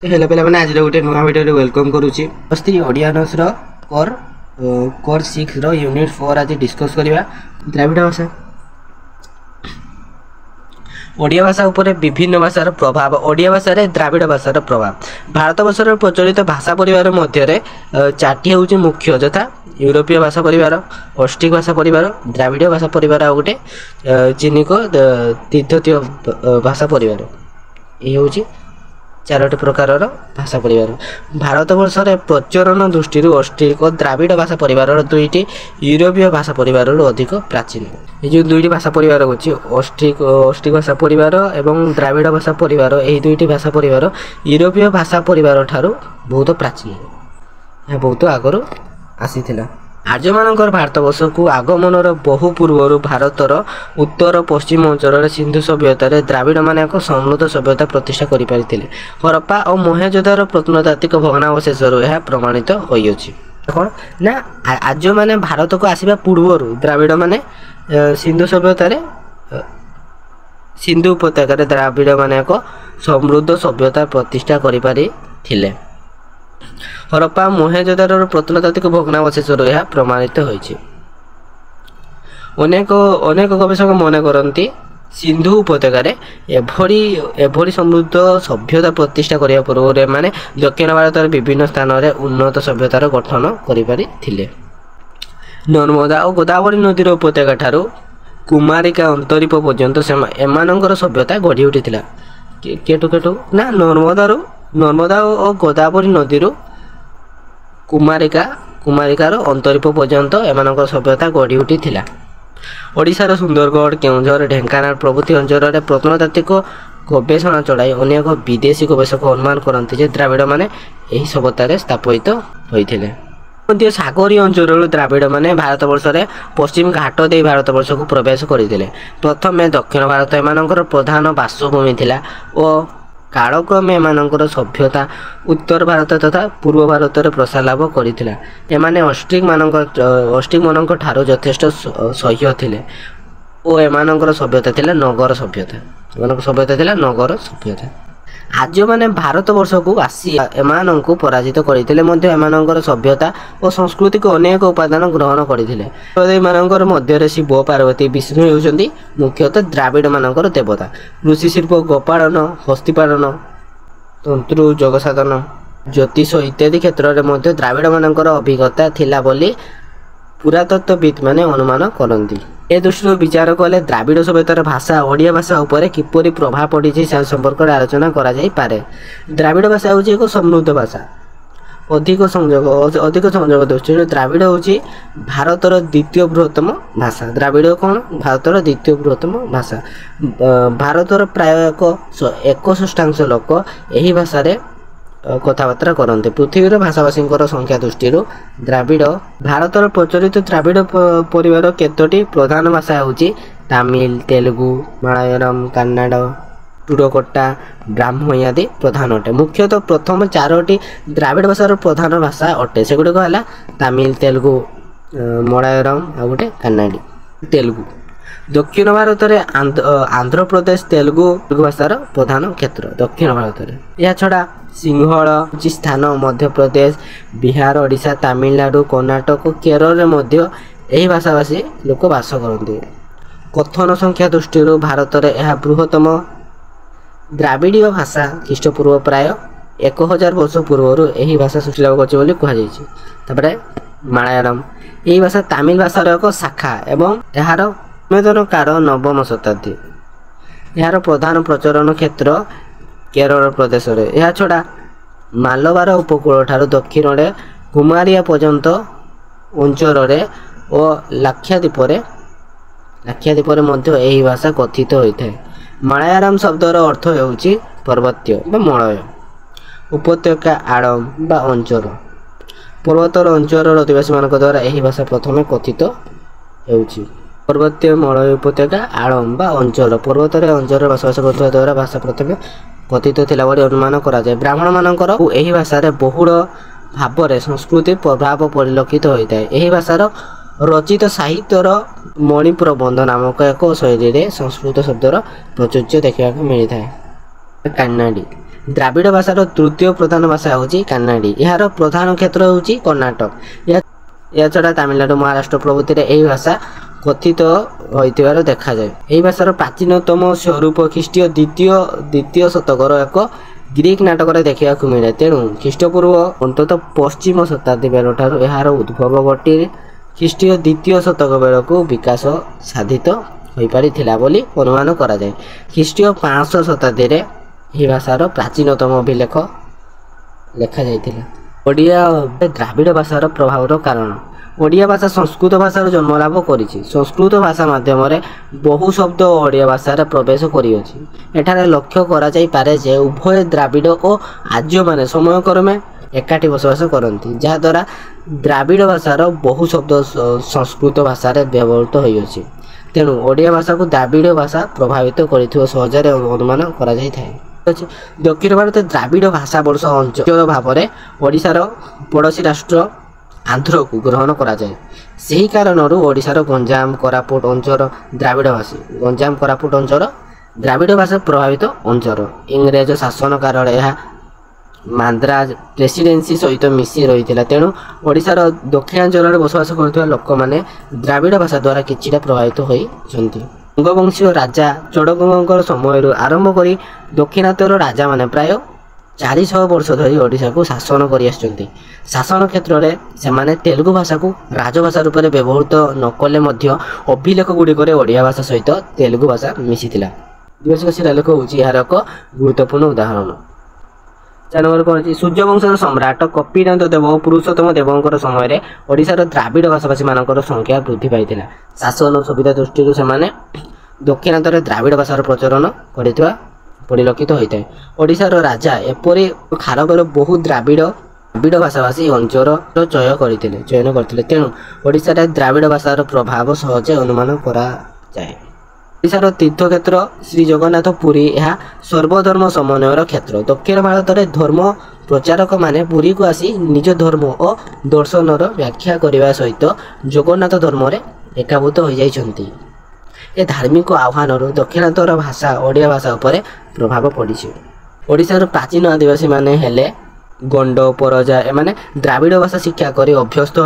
Hello पे आज गोटे नुआ भिडियो वेलकम करुच्ची ओडियानस कोर कोर 6 यूनिट 4 आज डिस्कस करवा द्राविड़ भाषा ओडिया भाषा उपर विभिन्न भाषार प्रभाव ओडिया भाषा द्राविड़ भाषार प्रभाव भारत वर्षर प्रचलित भाषा परिवार मध्य चार्टी हूँ मुख्य यथा यूरोपीय भाषा परिवार ऑस्ट्रिक भाषा परिवार द्राविड़ भाषा परिवार आ गोटे चिनिक तिब्बतीय भाषा परिवार ये हूँ चारोटी प्रकार भाषा परिवार भारत वर्ष प्रचलन दृष्टि ऑस्ट्रिक और द्राविड़ भाषा परिवार दुईटी यूरोपीय भाषा परिवार अधिक प्राचीन ये जो दुईटी भाषा परिवार होची ऑस्ट्रिक भाषा परिवार एवं द्राविड़ भाषा परिवार यही दुईटी भाषा परिवार यूरोपीय भाषा परिवार ठारू बहुत प्राचीन यह बहुत आगु आसी आर्य मानकर भारत वर्ष को आगमनर बहु पूर्वर भारतर उत्तर पश्चिम अंचल सिंधु सभ्यतार द्राविड़ मान एक समृद्ध सभ्यता प्रतिष्ठा करें हरप्पा और मोहेंजोदारो प्रत्नतात्विक भग्नावशेष यह प्रमाणित होइछि कौन ना आर्य माने भारत को आसवा पूर्वर द्राविड़ माने सिंधु सभ्यतार सिंधु उपत्यकार द्राविड़ माने एक समृद्ध सभ्यता प्रतिष्ठा करें हरप्पा मोहेंजोदारो प्रत्नतात्विक भग्नावशेष यह प्रमाणित होइछि अनेक गवेषक मन करती सिंधु उपत्यकार एभली समृद्ध सभ्यता प्रतिष्ठा करने पूर्व माने दक्षिण भारत विभिन्न स्थान में उन्नत सभ्यतार गठन करें नर्मदा और गोदावरी नदीर उपत्यका ठारू कुमारिका अंतरीप पर्यंत एमानंकर सभ्यता गढ़ी उठी केटु केटु ना नर्मदा और गोदावरी नदी कुमारिकार अंतरीप पर्यंत एम सभ्यता गढ़ी उठी ओडिशार सुंदरगढ़ केउंझर ढेंकानाल प्रभृति अंचल में प्रत्नतात्विक गवेषणा चलाई अनेक विदेशी गवेषक अनुमान करते द्राविड़ माने यही सभ्यतार स्थापित होते सागरीय अंचल द्राविड़ माने भारत वर्ष पश्चिम घाट दे भारत वर्ष को प्रवेश करते प्रथम दक्षिण भारत एमानकर प्रधान बासभूमि थिला और कालक्रमे एमानकर सभ्यता उत्तर भारत तथा पूर्व भारत में प्रसार लाभ करथिला एमाने ऑस्ट्रिक मानक ठारो यथेष्ट सह्य थिले और एमानकर सभ्यता थिला नगर सभ्यता नगर सभ्यता आर्य माने भारत वर्ष को आसी एमानंकु पराजित करथिले मध्य एमानकर सभ्यता और संस्कृति को अनेक उपादान ग्रहण करथिले एमानकर मध्य शिव पार्वती विष्णु हेउचंदी मुख्यतः द्राविड़ मानकर देवता कृषि शिल्प गोपालन हस्तिपालन तंत्रु जगसाधन ज्योतिष इत्यादि क्षेत्र में द्राविड़ मानकर अभिज्ञता थिला बोली पुरातत्वविद माने अनुमान करती ए दृष्टि विचार कले द्राविड़ सभ्यतार भाषा ओडिया भाषा उपर किपरि प्रभाव पड़ी संपर्क में आलोचना करा जाई पारे द्राविड़ भाषा हूँ एक समृद्ध भाषा अधिक संयोग दृष्टि द्राविड़ हूँ भारतर द्वितीय बृहत्तम भाषा द्राविड़ कौन भारतर द्वितीय बृहत्तम भाषा भारतर प्राय 1/6 लोक यही भाषा कथबार्ता करते पृथ्वीर भाषाभाषी संख्या दृष्टि द्राविड़ भारतर प्रचलित द्राविड़ परिवार केतोटी प्रधान भाषा हूँ तमिल तेलुगु मलयालम कन्नड़ टुडकोट्टा ब्राह्मणी आदि प्रधान अटे मुख्यतः प्रथम 4टी द्राविड़ भाषार प्रधान भाषा अटे से गुड़िक है तमिल तेलुगु मलयालम आ गोटे कन्नाडी तेलुगु दक्षिण भारत में आंध्र प्रदेश तेलुगु भाषार प्रधान क्षेत्र दक्षिण भारत में यह छड़ा सिंहल स्थान मध्य प्रदेश बिहार ओडिशा तमिलनाडु कर्णाटक केरल मध्य यही भाषाभाषी लोक बास करते कथन संख्या दृष्टि भारत में यह बृहत्तम द्राविड़ीय भाषा ख्रीष्टपूर्व प्राय 1000 वर्ष पूर्व यही भाषा सृष्टि लाभ कर मलयालम यही भाषा तमिल भाषार एक शाखा एवं यार उन्मेदन कार 9वीं शताब्दी यार प्रधान प्रचलन क्षेत्र केरल प्रदेश में यह छड़ा मालबार उपकूल ठार दक्षिण में कुमारिया पर्यंत अंचल और लाक्षाद्वीप यही भाषा कथित होता है मलयालम शब्दर अर्थ होउछि पर्वत्य मलय उपत्यका आड़म बा अंचल पर्वतर अंचल अधिवासी मान द्वारा यही भाषा प्रथम कथित होउछि पर्वतीय मलय उपत्यका आड़म बा अंचल पर्वतर अंचल बसवास करथुवा द्वारा भाषा प्रथम कथित थिला बोली अनुमान करा जाय ब्राह्मण मानकर एही भाषार बहुल भाव संस्कृति प्रभाव परिलक्षित होता है यही भाषार रचित साहित्यर मणिपुर बंध नामक एक शैली संस्कृत शब्दर प्रचुर्य देखा मिलता है कन्नाडी द्राविड़ भाषार तृतीय प्रधान भाषा होची कान्नाडी। यार प्रधान क्षेत्र होची कर्णाटक। या छड़ा तमिलनाडु महाराष्ट्र प्रभृति यही भाषा कथित होइतिबार देखा जाए। यही भाषार प्राचीनतम स्वरूप ख्रीष्टीय द्वितीय शतकर एक ग्रीक नाटक देखा मिले। तेणु ख्रीष्टपूर्व अंततः पश्चिम शताब्दी बेल ठार यार उद्भव घटी ख्रीष्टीय द्वितीय शतक बेलू विकास साधित हो पारिथिला बोली अनुमान करा जाए। ख्रीष्टीय 500 शताब्दी रे यह भाषार प्राचीनतम अभिलेख लेखा जाइथिला। ओडिया द्राविड़ भाषार प्रभावर कारण ओडिया भाषा संस्कृत भाषार जन्म लाभ करिछि। संस्कृत भाषा माध्यम बहु शब्द ओडिया भाषा प्रवेश करिअछि। एठारे लक्ष्य करा जाई पारे जे उभय द्राविड़ और आर्य माने समय क्रमे एकाठी बसवास करती, जहाद्वारा द्राविड़ भाषार बहु शब्द संस्कृत भाषा व्यवहृत होइअछि। तेणु ओडिया भाषा को द्राविड़ भाषा प्रभावित कर सहजरे अनुमान करा जाय थाए। दक्षिण भारत द्राविड़ भाषा वर्ष अंचल भाव में ओडिशार पड़ोशी राष्ट्र आंध्र को ग्रहण करा जाए। सही कारण ओडिशार गंजाम कोरापुट अंचल द्राविड़ भाषी गंजाम कोरापुट अंचल द्राविड़ भाषा प्रभावित अंचल। इंग्रेज शासन काल यह माद्राज प्रेसिडेंसी सहित मिसी रही। तेणु ओडिशार दक्षिणांचल बसवास कर लोक मैंने द्राविड़ भाषा द्वारा किछिटा प्रभावित होती। गंगवंशीय राजा चोड़गंगर समय आरंभ कर दक्षिणातर राजा मैंने प्राय 400 वर्ष धरी ओडिशा को शासन कर शासन क्षेत्र में से तेलुगु भाषा को राजभाषा रूप में व्यवहृत न कले अभिलेख गुड़िक ओडिया भाषा सहित तेलुगु भाषा मिशीला। दिवस शिलालेख हूँ यार एक गुरुत्वपूर्ण उदाहरण। 4 नंबर कौन अच्छी सूर्यवंशर सम्राट कपिनाथ देव और पुरुषोत्तम देवंकर समय ओडिशार द्राविड़ भाषाभाषी मानकर संख्या वृद्धि पाई। शासन और सुविधा दृष्टि से दक्षिणांतर द्राविड़ भाषार प्रचलन कर परिलक्षित होता है। ओडिशार राजा एपरी खारबर बहु द्राविड़ भाषाभाषी अंचल चयन करते। तेणु ओडिशार द्राविड़ भाषार प्रभाव सहजे अनुमान करा जाए। ओडिशार तीर्थक्षेत्र श्री जगन्नाथ पुरी यह सर्वधर्म समन्वयर क्षेत्र। दक्षिण भारत में धर्म प्रचारक माने पुरी को आसी निज धर्म और दर्शनर व्याख्या करने सहित जगन्नाथ धर्म में एकाभूत हो जाइछन्ति। ए धार्मिक आह्वान दक्षिणांतर भाषा ओडिया भाषा उपर प्रभाव पड़ी। ओडिशार प्राचीन आदिवासी माने हेले गंड परजा एमाने द्राविड़ भाषा शिक्षा कर अभ्यस्त।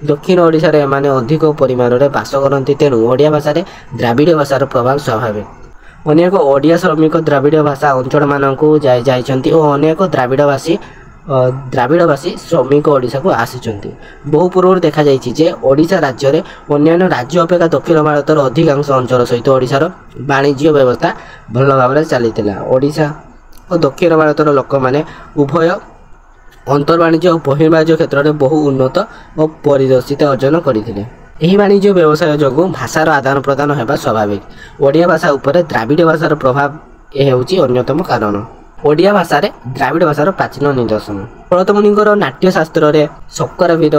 दक्षिण ओडिशा रे एमाने अधिक परिमाण में बास करती। तेणु ओडिया भाषा द्राविड़ भाषार प्रभाव स्वाभाविक। अनेक ओडिया श्रमिक द्राविड़ भाषा अंचल मानक जाइछन्ति और अनेक द्राविड़ भाषी श्रमिक ओडिशा को आसिछन्ति। बहु पूर्व देखा जाइछि जे ओडिशा राज्य रे अन्यान्य राज्य अपेक्षा दक्षिण भारतर अधिकांश अंचल सहित ओडिशार वाणिज्य व्यवस्था भल भाव चलीथिला। ओडिशा और दक्षिण भारतर लोक माने उभय अंतर्वाणिज्य और बहिर्वाणिज्य क्षेत्र में बहु उन्नत और परिदर्शिता अर्जन करते। यही वाणिज्य व्यवसाय जो भाषार आदान प्रदान होगा स्वाभाविक। ओडिया भाषा उपर द्राविड़ भाषार प्रभाव यह हूँ अन्यतम कारण। ओडिया भाषा रे द्राविड़ भाषार प्राचीन निदर्शन भरत मुनिଙ୍କର नाट्यशास्त्र रे शक्कर वीर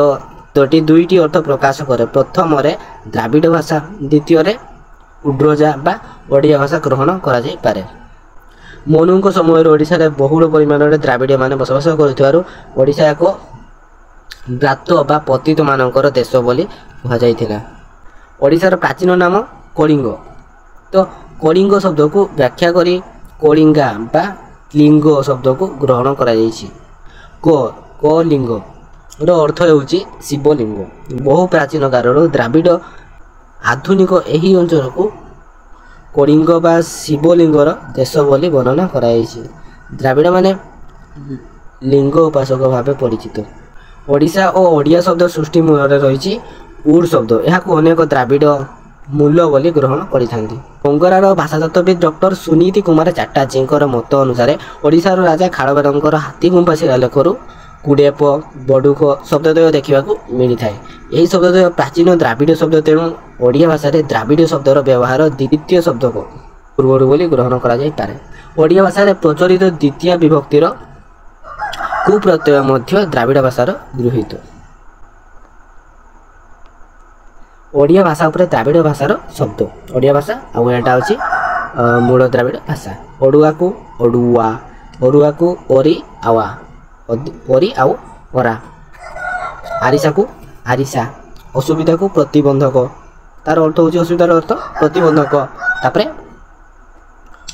दुईटी अर्थ प्रकाश करे। प्रथम रे द्राविड़ भाषा, द्वितीय रे उड्रजा बा ओडिया भाषा ग्रहण करा जाई पारे। मनुଙ୍କ समय ओडिशा रे बहुल परिमाण रे द्राविड़ माने बसवास करुथिबारु ओडिशा एक ब्रात बा पतित मानकर देश बोली कहा जाइथिला। ओडिशार प्राचीन नाम कलिंग। तो कलिंग शब्द को व्याख्या करी कलिंगा बा लिंग शब्द को ग्रहण करा जाइछि। कलिंग रो अर्थ हेउछि शिवलिंग। बहु प्राचीन कालर द्राविड़ आधुनिक एही अंचल को कलिंग बा शिवलिंगर देश बोली वर्णना कराइछि। द्राविड़ माने लिंग उपासक भाव परिचित। ओडिशा और ओडिया शब्द सृष्टि मूल रही उड शब्द। यह अनेक द्राविड़ मूल बोली ग्रहण करिथांती। बंगरार भाषातत्वविद डॉक्टर सुनीति कुमार चट्टार्जी मत अनुसार ओडिशार राजा खाड़बेरंकर हाथीगुंफा शिलालेखरू कुडेप बडुक शब्दद्वय देखा मिलता है। यही शब्दद्वय प्राचीन द्राविड़ शब्द। तेणु ओडिया भाषा द्राविड़ शब्दर व्यवहार द्वितीय शब्द को पूर्वर बोली ग्रहण करा जाई पारे। ओडिया भाषा प्रचलित द्वितीय विभक्तिर कुप्रत्यय मध्य द्राविड़ भाषार गृहीत। ओडिया भाषा उपर द्राविड़ भाषार शब्द ओडिया भाषा आउ एटा होछि मूल द्राविड़ भाषा। ओडुआ को ओडुआ, ओरुआ को ओरी आवा, ओरी आउ ओरा, आरिसा को आरिसा, असुविधा को प्रतिबंधक। तार अर्थ होछि असुविधार अर्थ प्रतिबंधक। तापरे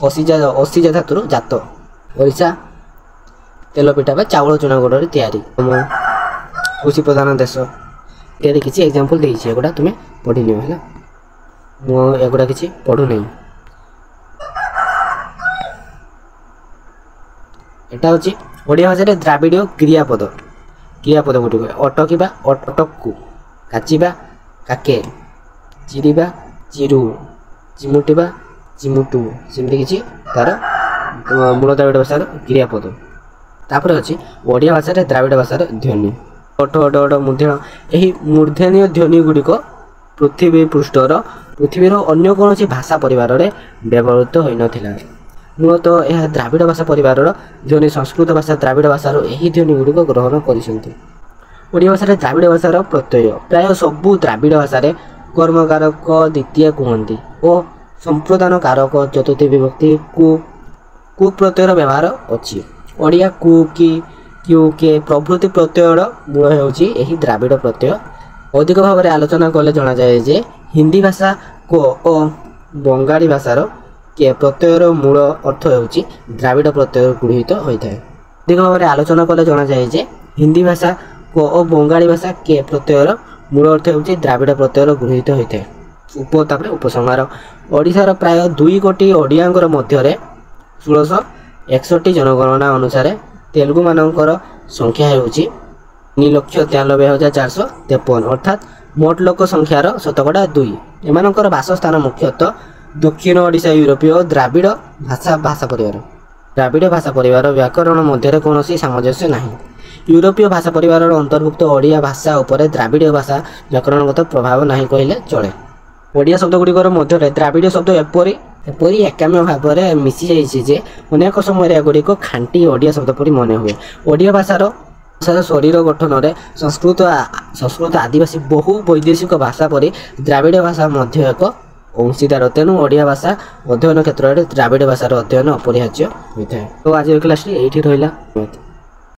असिजा धातुर जात। ओडिशा ତେଲ ପିଠା ବା ଚାଉଳ ଚୁନା ଗୁଡ଼ରେ ତିଆରି। ଆମ କୃଷି ପ୍ରଧାନ ଦେଶ ଇତ୍ୟାଦି କିଛି ଏକ୍ଜାମ୍ପଲ୍ ଦେଇଛି, ଏଗୁଡ଼ା ତୁମେ ପଢ଼ିନିଅ ହେଲା। ମୁଁ ଏଗୁଡ଼ା କିଛି ପଢ଼ୁନାହିଁ। এটা হচ্ছে ଓଡ଼ିଆ ଭାଷାରେ ଦ୍ରାବିଡ଼ କ୍ରିୟାପଦ ଗୁଡ଼ିକ ଅଟକିବା ଅଟକୁ, କାଚିବା କାକେ, ଚିରିବା ଚିରୁ, ଚିମୁଟିବା ଚିମୁଟୁ, ସେମିତି କିଛି ତାର ମୂଳ ଦ୍ରାବିଡ଼ ଭାଷାର କ୍ରିୟାପଦ। ତାପରେ ଅଛି ଓଡ଼ିଆ ଭାଷାରେ ଦ୍ରାବିଡ଼ ଭାଷାର ଧ୍ୱନି ଅଟ ଅଟ ଅଟ ମୂର୍ଧନ୍ୟ। ଏହି ମୂର୍ଧନ୍ୟ ଧ୍ୱନି ଗୁଡ଼ିକ ପୃଥିବୀର ଅନ୍ୟ କୌଣସି ଭାଷା ପରିବାରରେ ବ୍ୟବହୃତ ହୋଇନଥିଲା। ମୂଳତଃ ଏହା ଦ୍ରାବିଡ଼ ଭାଷା ପରିବାରର ଧ୍ୱନି ସଂସ୍କୃତ ଭାଷା ଦ୍ରାବିଡ଼ ଭାଷାରୁ ଏହି ଧ୍ୱନି ଗୁଡ଼ିକ ଗ୍ରହଣ କରିଛନ୍ତି। ଓଡ଼ିଆ ଭାଷାରେ ଦ୍ରାବିଡ଼ ଭାଷାର ପ୍ରତ୍ୟୟ ପ୍ରାୟ ସବୁ ଦ୍ରାବିଡ଼ ଭାଷାରେ କର୍ମକାରକ ଦ୍ୱିତୀୟ କୁହନ୍ତି ଓ ସମ୍ପ୍ରଦାନ କାରକ ଚତୁର୍ଥୀ ବିଭକ୍ତି କୁ ପ୍ରତ୍ୟୟର ବ୍ୟବହାର ଅଛି। ଓଡ଼ିଆ କୁ, କି, କ୍ୟୁ, କେ ପ୍ରଭୃତି ପ୍ରତ୍ୟୟର ମୂଳ ହେଉଛି ଏହି ଦ୍ରାବିଡ଼ ପ୍ରତ୍ୟୟ। ଅଧିକ ଭାବରେ ଆଲୋଚନା କଲେ ଜଣାଯାଏ ଯେ ହିନ୍ଦୀ ଭାଷା କୋ ଓ ବଙ୍ଗାଳୀ ଭାଷାର କେ ପ୍ରତ୍ୟୟର ମୂଳ ଅର୍ଥ ହେଉଛି ଦ୍ରାବିଡ଼ ପ୍ରତ୍ୟୟ ଗୃହୀତ ହୋଇଥାଏ। ଅଧିକ ଭାବରେ ଆଲୋଚନା କଲେ ଜଣାଯାଏ ଯେ ହିନ୍ଦୀ ଭାଷା କୋ ଓ ବଙ୍ଗାଳୀ ଭାଷା କେ ପ୍ରତ୍ୟୟର ମୂଳ ଅର୍ଥ ହେଉଛି ଦ୍ରାବିଡ଼ ପ୍ରତ୍ୟୟର ଗୃହୀତ ହୋଇଥାଏ। ତାପରେ ଉପସଂହାର ଓଡ଼ିଶାର ପ୍ରାୟ 2 କୋଟି ଓଡ଼ିଆଙ୍କର ମଧ୍ୟରେ 1661 ଜନଗଣନା ଅନୁସାରେ ତେଲୁଗୁମାନଙ୍କର ସଂଖ୍ୟା ହେଉଛି 3,93,453 ଅର୍ଥାତ୍ ମୋଟ ଲୋକ ସଂଖ୍ୟାର 2%। ଏମାନଙ୍କର ବାସସ୍ଥାନ ମୁଖ୍ୟତଃ ଦକ୍ଷିଣ ଓଡ଼ିଶା ୟୁରୋପୀୟ ଦ୍ରାବିଡ଼ ଭାଷା ପରିବାର। ଦ୍ରାବିଡ଼ ଭାଷା ପରିବାର ବ୍ୟାକରଣ ମଧ୍ୟରେ କୌଣସି ସାମଞ୍ଜସ୍ୟ ନାହିଁ। ୟୁରୋପୀୟ ଭାଷା ପରିବାରର ଅନ୍ତର୍ଭୁକ୍ତ ଓଡ଼ିଆ ଭାଷା ଉପରେ ଦ୍ରାବିଡ଼ ଭାଷା ବ୍ୟାକରଣଗତ ପ୍ରଭାବ ନାହିଁ କହିଲେ ଚଳେ। ଓଡ଼ିଆ ଶବ୍ଦଗୁଡ଼ିକର ମଧ୍ୟରେ ଦ୍ରାବିଡ଼ ଶବ୍ଦ ଏପରି ଏକାମ୍ୟ ଭାବରେ ମିଶିଯାଇଛି ଯେ ଅନେକ ସମୟରେ ଏଗୁଡ଼ିକ ଖାଣ୍ଟି ଓଡ଼ିଆ ଶବ୍ଦ ପରି ମନେ ହୁଏ। ଓଡ଼ିଆ ଭାଷାର ଶରୀର ଗଠନରେ ସଂସ୍କୃତ ଆଦିବାସୀ ବହୁ ବୈଦେଶିକ ଭାଷା ପରି ଦ୍ରାବିଡ଼ ଭାଷା ମଧ୍ୟ ଏକ ଅଂଶୀଦାର। ତେଣୁ ଓଡ଼ିଆ ଭାଷା ଅଧ୍ୟୟନ କ୍ଷେତ୍ରରେ ଦ୍ରାବିଡ଼ ଭାଷାର ଅଧ୍ୟୟନ ଅପରିହାର୍ଯ୍ୟ ହୋଇଥାଏ। ତ ଆଜିର କ୍ଲାସ୍ଟି ଏଇଠି ରହିଲା।